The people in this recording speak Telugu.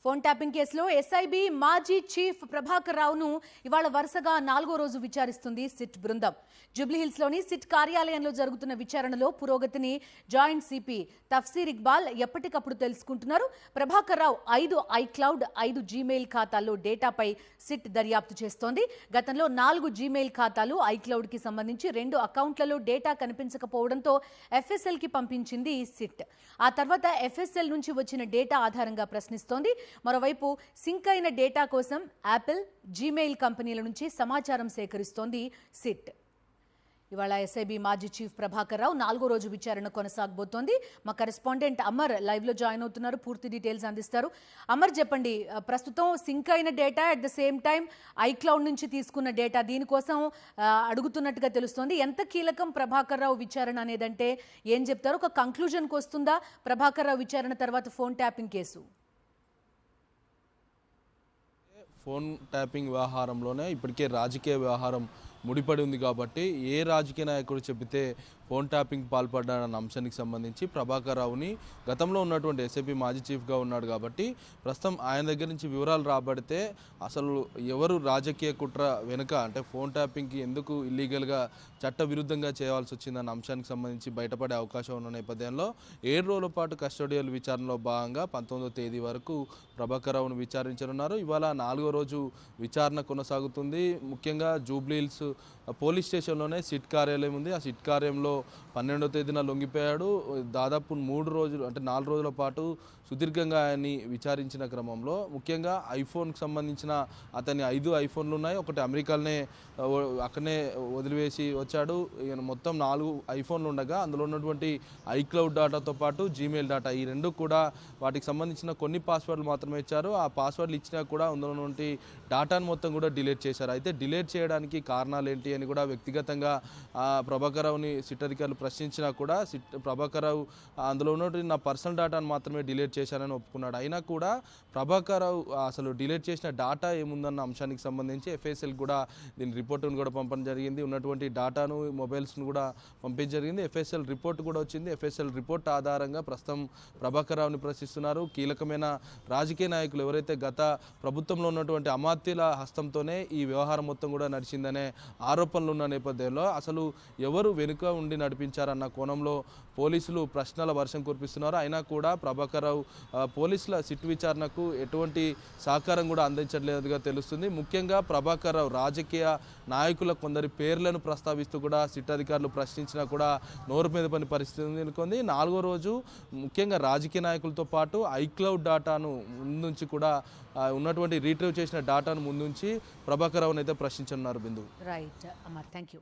ఫోన్ ట్యాపింగ్ కేసులో ఎస్ఐబి మాజీ చీఫ్ ప్రభాకర్ రావును ఇవాళ వరుసగా 4వ రోజు విచారిస్తుంది సిట్ బృందం. జూబ్లీహిల్స్లోని సిట్ కార్యాలయంలో జరుగుతున్న విచారణలో పురోగతిని జాయింట్ సిపి తఫ్సీర్ ఇక్బాల్ ఎప్పటికప్పుడు తెలుసుకుంటున్నారు. ప్రభాకర్ రావు 5 ఐక్లౌడ్ 5 జీమెయిల్ ఖాతాల్లో డేటాపై సిట్ దర్యాప్తు చేస్తోంది. గతంలో 4 జీమెయిల్ ఖాతాలు ఐక్లౌడ్కి సంబంధించి 2 అకౌంట్లలో డేటా కనిపించకపోవడంతో ఎఫ్ఎస్ఎల్కి పంపించింది సిట్. ఆ తర్వాత ఎఫ్ఎస్ఎల్ నుంచి వచ్చిన డేటా ఆధారంగా ప్రశ్నిస్తోంది. మరోవైపు సింక్ అయిన డేటా కోసం యాపిల్, జీమెయిల్ కంపెనీల నుంచి సమాచారం సేకరిస్తోంది సిట్. ఇవాళ ఎస్ఐబి మాజీ చీఫ్ ప్రభాకర్ రావు 4వ రోజు విచారణ కొనసాగబోతోంది. మా కరెస్పాండెంట్ అమర్ లైవ్లో జాయిన్ అవుతున్నారు, పూర్తి డీటెయిల్స్ అందిస్తారు. అమర్, చెప్పండి, ప్రస్తుతం సింక్ అయిన data at the same time iCloud నుంచి తీసుకున్న డేటా దీనికోసం అడుగుతున్నట్టుగా తెలుస్తోంది. ఎంత కీలకం ప్రభాకర్ రావు విచారణ అనేదంటే ఏం చెప్తారు? ఒక కంక్లూజన్కి వస్తుందా ప్రభాకర్ రావు విచారణ తర్వాత phone tapping case? Phone tapping వ్యవహారంలోనే ఇప్పటికే రాజకీయ వ్యవహారం ముడిపడి ఉంది కాబట్టి ఏ రాజకీయ నాయకుడు చెబితే ఫోన్ ట్యాపింగ్ పాల్పడ్డాడన్న అంశానికి సంబంధించి ప్రభాకర్ రావుని గతంలో ఉన్నటువంటి ఎస్ఐపి మాజీ చీఫ్గా ఉన్నాడు కాబట్టి ప్రస్తుతం ఆయన దగ్గర నుంచి వివరాలు రాబడితే అసలు ఎవరు రాజకీయ కుట్ర వెనుక అంటే ఫోన్ ట్యాపింగ్కి ఎందుకు ఇల్లీగల్గా చట్టవిరుద్ధంగా చేయాల్సి వచ్చిందన్న అంశానికి సంబంధించి బయటపడే అవకాశం ఉన్న నేపథ్యంలో 7 రోజుల పాటు కస్టోడియల్ విచారణలో భాగంగా 19వ తేదీ వరకు ప్రభాకర్ రావును విచారించనున్నారు. ఇవాళ 4వ రోజు విచారణ కొనసాగుతుంది. ముఖ్యంగా జూబ్లీహిల్స్ పోలీస్ స్టేషన్లోనే సిట్ కార్యాలయం ఉంది. ఆ సిట్ కార్యాలయంలో 12వ తేదీన లొంగిపోయాడు. దాదాపు 3 రోజులు అంటే 4 రోజుల పాటు సుదీర్ఘంగా ఆయన్ని విచారించిన క్రమంలో ముఖ్యంగా ఐఫోన్కి సంబంధించిన అతని 5 ఐఫోన్లు ఉన్నాయి. ఒకటి అమెరికాలోనే అక్కడనే వదిలివేసి వచ్చాడు. మొత్తం 4 ఐఫోన్లు ఉండగా అందులో ఉన్నటువంటి ఐక్లౌడ్ డేటాతో పాటు జీమెయిల్ డేటా ఈ 2 కూడా వాటికి సంబంధించిన కొన్ని పాస్వర్డ్లు మాత్రమే ఇచ్చారు. ఆ పాస్వర్డ్లు ఇచ్చినా కూడా అందులో ఉన్నటువంటి డేటాను మొత్తం కూడా డిలీట్ చేశారు. అయితే డిలీట్ చేయడానికి కారణాలు ఏంటి అని కూడా వ్యక్తిగతంగా ప్రభాకర్ రావుని సిట్ అధికారులు ప్రశ్నించినా కూడా ప్రభాకర్ రావు అందులో ఉన్నటువంటి నా పర్సనల్ డేటాను మాత్రమే డిలీట్ చేశానని ఒప్పుకున్నాడు. అయినా కూడా ప్రభాకర్ రావు అసలు డిలీట్ చేసిన డేటా ఏముందన్న అంశానికి సంబంధించి ఎఫ్ఎస్ఎల్ కూడా దీని రిపోర్టును కూడా పంపడం జరిగింది. ఉన్నటువంటి డేటాను, మొబైల్స్ను కూడా పంపించడం జరిగింది. ఎఫ్ఎస్ఎల్ రిపోర్ట్ కూడా వచ్చింది. ఎఫ్ఎస్ఎల్ రిపోర్ట్ ఆధారంగా ప్రస్తుతం ప్రభాకర్ రావుని ప్రశ్నిస్తున్నారు. కీలకమైన రాజకీయ నాయకులు ఎవరైతే గత ప్రభుత్వంలో ఉన్నటువంటి అమాత్యుల హస్తంతోనే ఈ వ్యవహారం మొత్తం కూడా నడిచిందనే ఆరోపణలు ఉన్న నేపథ్యంలో అసలు ఎవరు వెనుక ఉండి నడిపించారన్న కోణంలో పోలీసులు ప్రశ్నల వర్షం కురిపిస్తున్నారు. అయినా కూడా ప్రభాకర్ రావు పోలీసుల సిట్ విచారణకు ఎటువంటి సహకారం కూడా అందించట్లేదుగా తెలుస్తుంది. ముఖ్యంగా ప్రభాకర్ రావు రాజకీయ నాయకుల కొందరి పేర్లను ప్రస్తావిస్తూ కూడా సిట్ అధికారులు ప్రశ్నించినా కూడా నోరు మీద పని పరిస్థితి నెలకొంది. 4వ రోజు ముఖ్యంగా రాజకీయ నాయకులతో పాటు ఐక్లౌడ్ డేటాను ముందుంచి కూడా ఉన్నటువంటి రీట్రీవ్ చేసిన డేటాను ముందుంచి ప్రభాకర్ రావును అయితే ప్రశ్నించనున్నారు. Bindu. Right Amar, thank you.